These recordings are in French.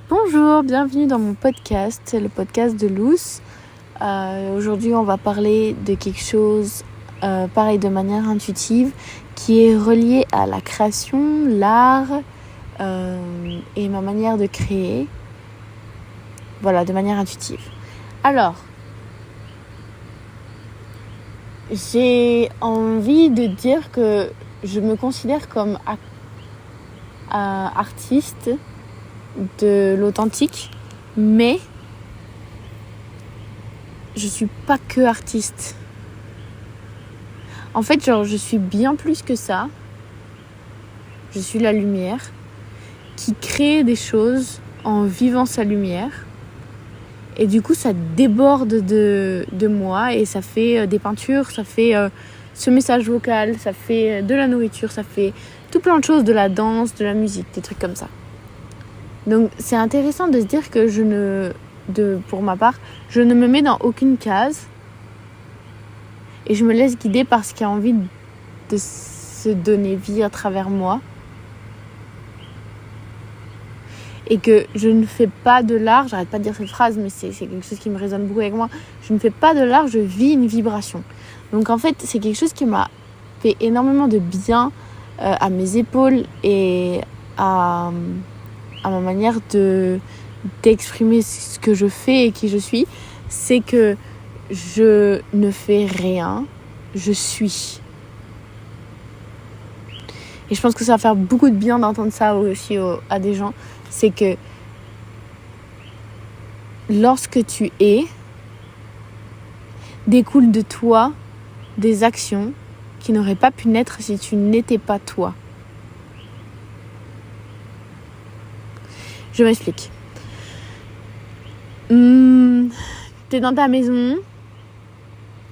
Bonjour, bienvenue dans mon podcast, c'est le podcast de Luce. Aujourd'hui, on va parler de quelque chose, pareil, de manière intuitive, qui est relié à la création, l'art et ma manière de créer. Voilà, de manière intuitive. Alors, j'ai envie de dire que je me considère comme artiste de l'authentique, mais je suis pas que artiste. En fait, je suis bien plus que ça. Je suis la lumière qui crée des choses en vivant sa lumière. Et du coup, ça déborde de moi et ça fait des peintures, ça fait ce message vocal, ça fait de la nourriture, ça fait tout plein de choses, de la danse, de la musique, des trucs comme ça. Donc c'est intéressant de se dire que pour ma part, je ne me mets dans aucune case et je me laisse guider par ce qui a envie de se donner vie à travers moi. Et que je ne fais pas de l'art, j'arrête pas de dire cette phrase, mais c'est quelque chose qui me résonne beaucoup avec moi. Je ne fais pas de l'art, je vis une vibration. Donc en fait, c'est quelque chose qui m'a fait énormément de bien à mes épaules et à ma manière d'exprimer ce que je fais et qui je suis, c'est que je ne fais rien, je suis. Et je pense que ça va faire beaucoup de bien d'entendre ça aussi à des gens. C'est que lorsque tu es, découle de toi des actions qui n'auraient pas pu naître si tu n'étais pas toi. Je m'explique. T'es dans ta maison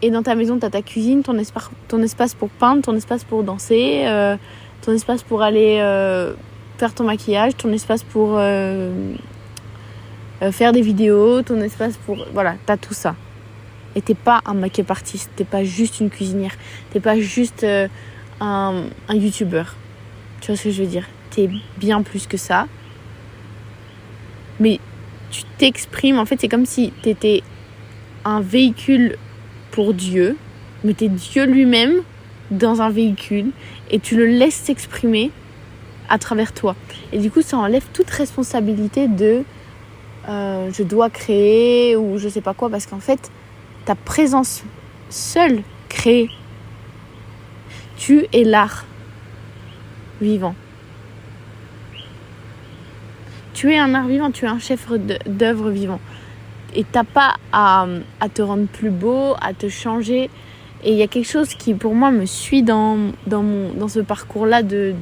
et dans ta maison t'as ta cuisine, ton espace pour peindre, ton espace pour danser, ton espace pour aller faire ton maquillage, ton espace pour faire des vidéos, ton espace pour... Voilà, t'as tout ça. Et t'es pas un make-up artiste, t'es pas juste une cuisinière, t'es pas juste un youtubeur. Tu vois ce que je veux dire? T'es bien plus que ça. Mais tu t'exprimes, en fait, c'est comme si t'étais un véhicule pour Dieu, mais t'es Dieu lui-même dans un véhicule et tu le laisses s'exprimer à travers toi. Et du coup, ça enlève toute responsabilité de je dois créer ou je sais pas quoi, parce qu'en fait, ta présence seule crée. Tu es l'art vivant. Tu es un art vivant, tu es un chef d'œuvre vivant. Et t'as pas à te rendre plus beau, à te changer. Et il y a quelque chose qui, pour moi, me suit dans ce parcours-là de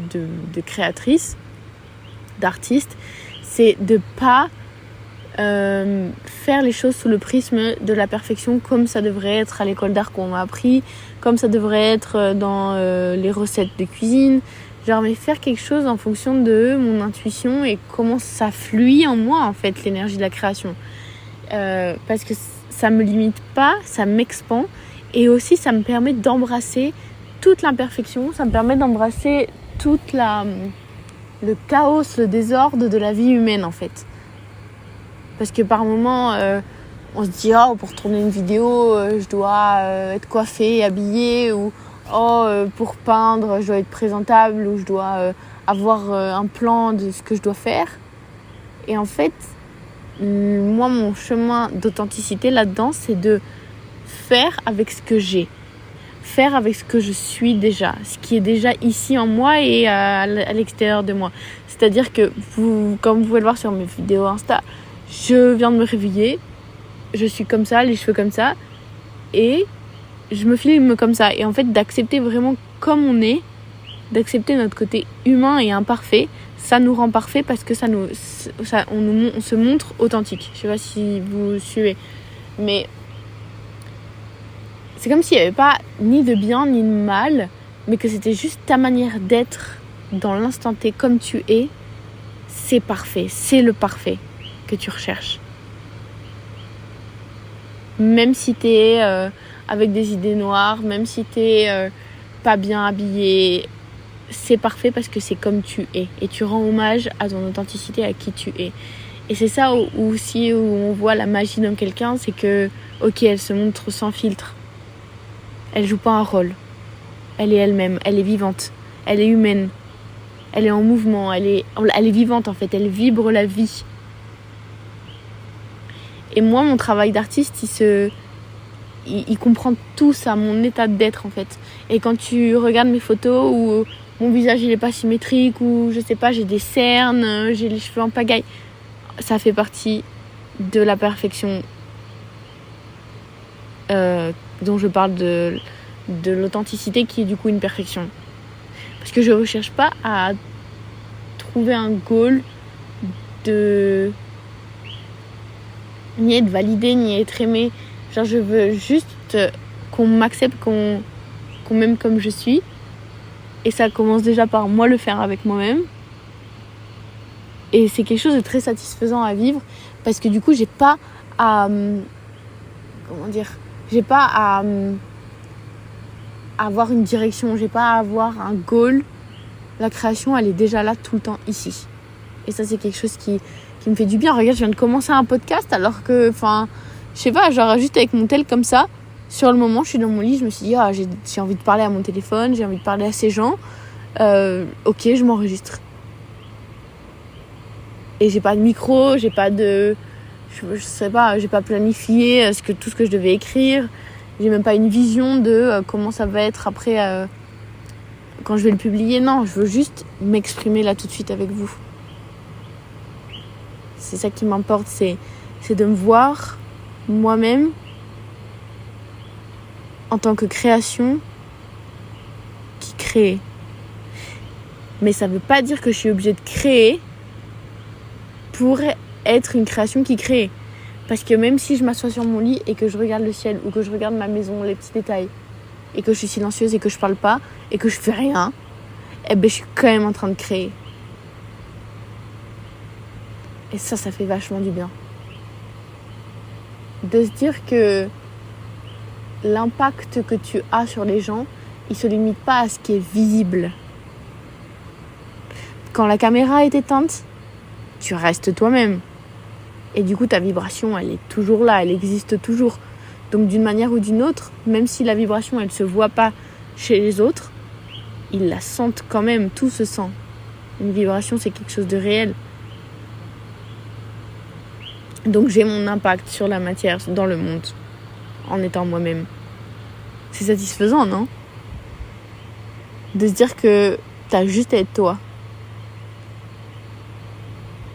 créatrice, d'artiste. C'est de pas faire les choses sous le prisme de la perfection comme ça devrait être à l'école d'art qu'on m'a appris, comme ça devrait être dans les recettes de cuisine. Mais faire quelque chose en fonction de mon intuition et comment ça fluit en moi, en fait, l'énergie de la création. Parce que ça me limite pas, ça m'expand. Et aussi, ça me permet d'embrasser toute l'imperfection. Ça me permet d'embrasser tout le chaos, le désordre de la vie humaine, en fait. Parce que par moments, on se dit « Oh, pour tourner une vidéo, je dois être coiffée, habillée » ou pour peindre, je dois être présentable ou je dois avoir un plan de ce que je dois faire. Et en fait, moi, mon chemin d'authenticité là-dedans, c'est de faire avec ce que j'ai. Faire avec ce que je suis déjà. Ce qui est déjà ici en moi et à l'extérieur de moi. C'est-à-dire que, comme vous pouvez le voir sur mes vidéos Insta, je viens de me réveiller, je suis comme ça, les cheveux comme ça, et je me filme comme ça. Et en fait, d'accepter vraiment comme on est, d'accepter notre côté humain et imparfait, ça nous rend parfait parce que on se montre authentique. Je sais pas si vous suivez, mais c'est comme s'il n'y avait pas ni de bien ni de mal, mais que c'était juste ta manière d'être dans l'instant T comme tu es. C'est parfait, c'est le parfait que tu recherches. Même si t'es avec des idées noires, même si t'es pas bien habillé, c'est parfait parce que c'est comme tu es. Et tu rends hommage à ton authenticité, à qui tu es. Et c'est ça où on voit la magie dans quelqu'un, c'est que, ok, elle se montre sans filtre. Elle joue pas un rôle. Elle est elle-même, elle est vivante, elle est humaine, elle est en mouvement, elle est vivante en fait, elle vibre la vie. Et moi, mon travail d'artiste, il comprend tout ça, mon état d'être en fait. Et quand tu regardes mes photos où mon visage il est pas symétrique, ou je sais pas, j'ai des cernes, j'ai les cheveux en pagaille, ça fait partie de la perfection dont je parle, de l'authenticité qui est du coup une perfection. Parce que je recherche pas à trouver un goal ni être validé, ni être aimé. Genre je veux juste qu'on m'accepte, qu'on m'aime comme je suis. Et ça commence déjà par moi le faire avec moi-même. Et c'est quelque chose de très satisfaisant à vivre. Parce que du coup j'ai pas à... J'ai pas à avoir une direction, j'ai pas à avoir un goal. La création, elle est déjà là tout le temps ici. Et ça, c'est quelque chose qui me fait du bien. Regarde, je viens de commencer un podcast alors que, je sais pas, genre juste avec mon tel comme ça, sur le moment, je suis dans mon lit, je me suis dit, j'ai envie de parler à mon téléphone, j'ai envie de parler à ces gens. Ok, je m'enregistre. Et j'ai pas de micro, j'ai pas de... Je sais pas, j'ai pas planifié tout ce que je devais écrire. J'ai même pas une vision de comment ça va être après quand je vais le publier. Non, je veux juste m'exprimer là tout de suite avec vous. C'est ça qui m'importe, c'est de me voir moi-même en tant que création qui crée. Mais ça veut pas dire que je suis obligée de créer pour être une création qui crée. Parce que même si je m'assois sur mon lit et que je regarde le ciel, ou que je regarde ma maison, les petits détails, et que je suis silencieuse et que je parle pas, et que je fais rien, je suis quand même en train de créer. Et ça fait vachement du bien. De se dire que l'impact que tu as sur les gens, il se limite pas à ce qui est visible. Quand la caméra est éteinte, tu restes toi-même. Et du coup, ta vibration, elle est toujours là, elle existe toujours. Donc d'une manière ou d'une autre, même si la vibration, elle se voit pas chez les autres, ils la sentent quand même, tout se sent. Une vibration, c'est quelque chose de réel. Donc j'ai mon impact sur la matière, dans le monde, en étant moi-même. C'est satisfaisant, non ? De se dire que t'as juste à être toi.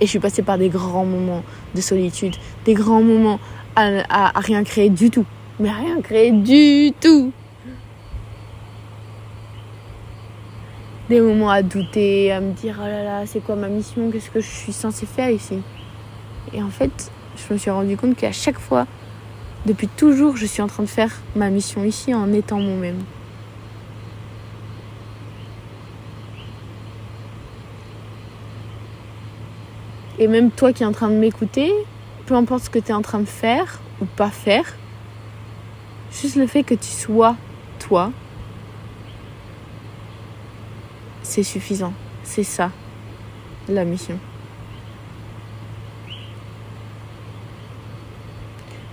Et je suis passée par des grands moments de solitude, des grands moments à rien créer du tout. Mais rien créer du tout. Des moments à douter, à me dire « Oh là là, c'est quoi ma mission ? Qu'est-ce que je suis censée faire ici ?» Et en fait, je me suis rendu compte qu'à chaque fois, depuis toujours, je suis en train de faire ma mission ici en étant moi-même. Et même toi qui es en train de m'écouter, peu importe ce que tu es en train de faire ou pas faire, juste le fait que tu sois toi, c'est suffisant. C'est ça, la mission.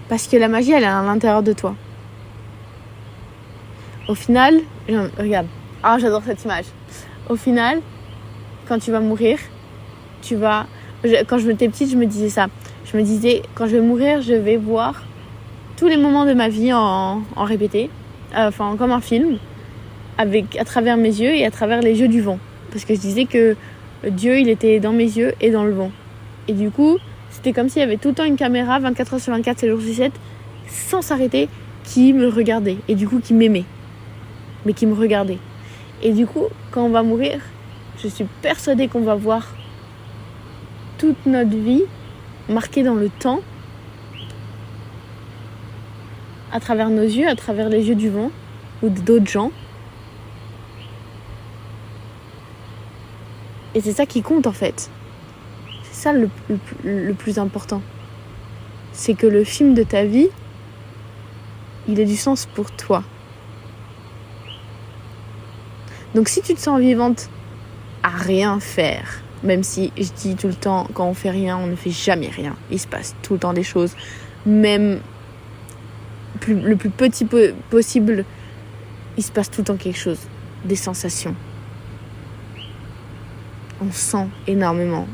Parce que la magie, elle est à l'intérieur de toi. Au final, regarde, j'adore cette image. Au final, quand tu vas mourir, quand j'étais petite, je me disais ça. Je me disais, quand je vais mourir, je vais voir tous les moments de ma vie en répété, comme un film, à travers mes yeux et à travers les yeux du vent. Parce que je disais que Dieu, il était dans mes yeux et dans le vent. Et du coup, c'était comme s'il y avait tout le temps une caméra, 24 heures sur 24, 7 jours sur 7, sans s'arrêter, qui me regardait. Et du coup, qui m'aimait. Mais qui me regardait. Et du coup, quand on va mourir, je suis persuadée qu'on va voir toute notre vie marquée dans le temps, à travers nos yeux, à travers les yeux du vent ou d'autres gens. Et c'est ça qui compte en fait. C'est ça le plus important. C'est que le film de ta vie, il ait du sens pour toi. Donc si tu te sens vivante à rien faire, Même si je dis tout le temps, quand on fait rien, on ne fait jamais rien. Il se passe tout le temps des choses. Même le plus petit possible, il se passe tout le temps quelque chose. Des sensations. On sent énormément.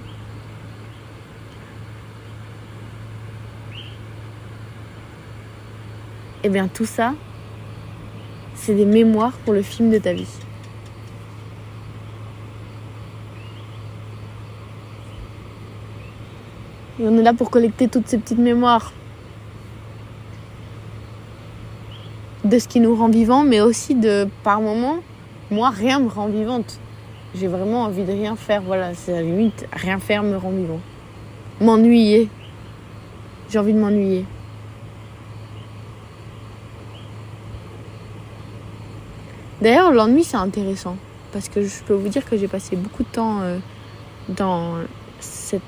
Et bien tout ça, c'est des mémoires pour le film de ta vie. Et on est là pour collecter toutes ces petites mémoires. De ce qui nous rend vivants, mais aussi de, par moments, moi, rien me rend vivante. J'ai vraiment envie de rien faire. Voilà, c'est à la limite, rien faire me rend vivant. M'ennuyer. J'ai envie de m'ennuyer. D'ailleurs, l'ennui, c'est intéressant. Parce que je peux vous dire que j'ai passé beaucoup de temps dans cet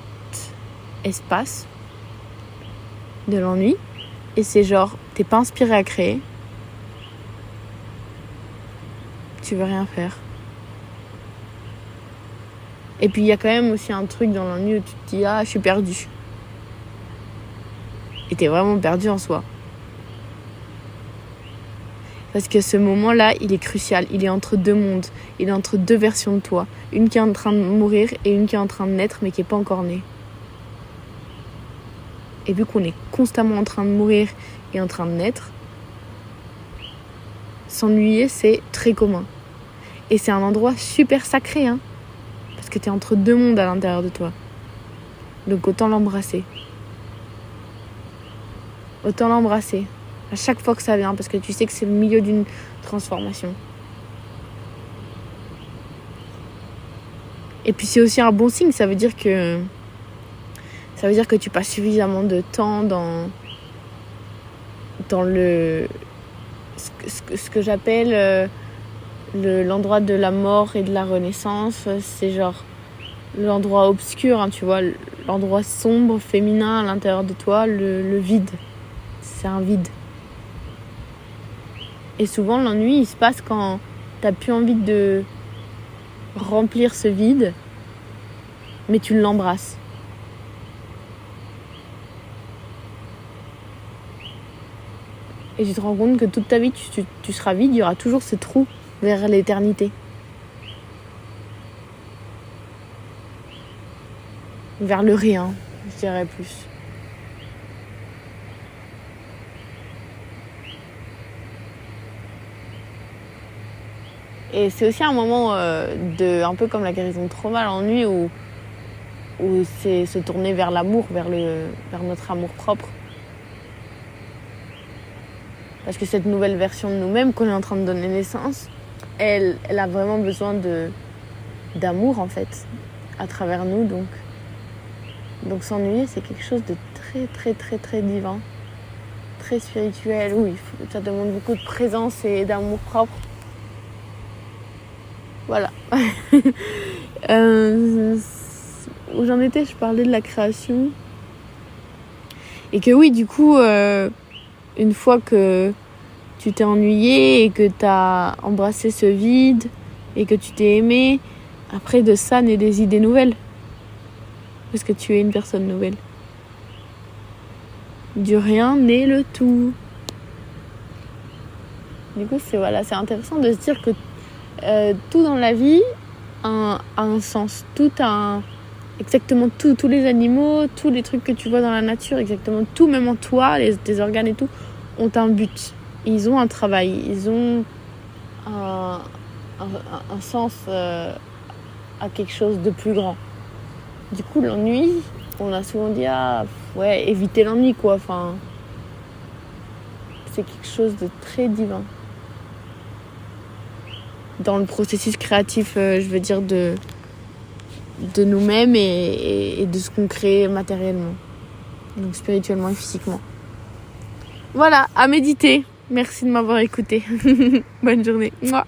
espace de l'ennui. Et c'est genre, t'es pas inspiré à créer. Tu veux rien faire. Et puis il y a quand même aussi un truc dans l'ennui où tu te dis je suis perdu. Et t'es vraiment perdu en soi. Parce que ce moment-là, il est crucial. Il est entre deux mondes. Il est entre deux versions de toi. Une qui est en train de mourir et une qui est en train de naître mais qui n'est pas encore née. Et vu qu'on est constamment en train de mourir et en train de naître, s'ennuyer, c'est très commun. Et c'est un endroit super sacré, hein. Parce que t'es entre deux mondes à l'intérieur de toi. Donc autant l'embrasser. Autant l'embrasser. À chaque fois que ça vient, parce que tu sais que c'est le milieu d'une transformation. Et puis c'est aussi un bon signe, ça veut dire que tu passes suffisamment de temps dans le ce que j'appelle l'endroit de la mort et de la renaissance. C'est genre l'endroit obscur, hein, tu vois, l'endroit sombre, féminin à l'intérieur de toi, le vide. C'est un vide. Et souvent l'ennui il se passe quand t'as plus envie de remplir ce vide, mais tu l'embrasses. Et tu te rends compte que toute ta vie tu seras vide, il y aura toujours ce trou vers l'éternité. Vers le rien, je dirais plus. Et c'est aussi un moment un peu comme la guérison de trauma, l'ennui, où c'est se tourner vers l'amour, vers notre amour propre. Parce que cette nouvelle version de nous-mêmes qu'on est en train de donner naissance, elle a vraiment besoin d'amour en fait, à travers nous. Donc s'ennuyer, c'est quelque chose de très très très très divin, très spirituel. Oui, ça demande beaucoup de présence et d'amour propre. Voilà. Où j'en étais, je parlais de la création. Et que oui, du coup, une fois que tu t'es ennuyé et que t'as embrassé ce vide et que tu t'es aimé, après de ça naît des idées nouvelles. Parce que tu es une personne nouvelle. Du rien naît le tout. Du coup, c'est intéressant de se dire que tout dans la vie a un sens. Exactement tout. Tous les animaux, tous les trucs que tu vois dans la nature, exactement tout, même en toi, tes organes et tout, ont un but. Ils ont un travail. Ils ont un sens à quelque chose de plus grand. Du coup, l'ennui, on a souvent dit éviter l'ennui, quoi. Enfin, c'est quelque chose de très divin. Dans le processus créatif, je veux dire, de nous-mêmes et de ce qu'on crée matériellement. Donc spirituellement et physiquement. Voilà, à méditer. Merci de m'avoir écouté. Bonne journée. Mouah.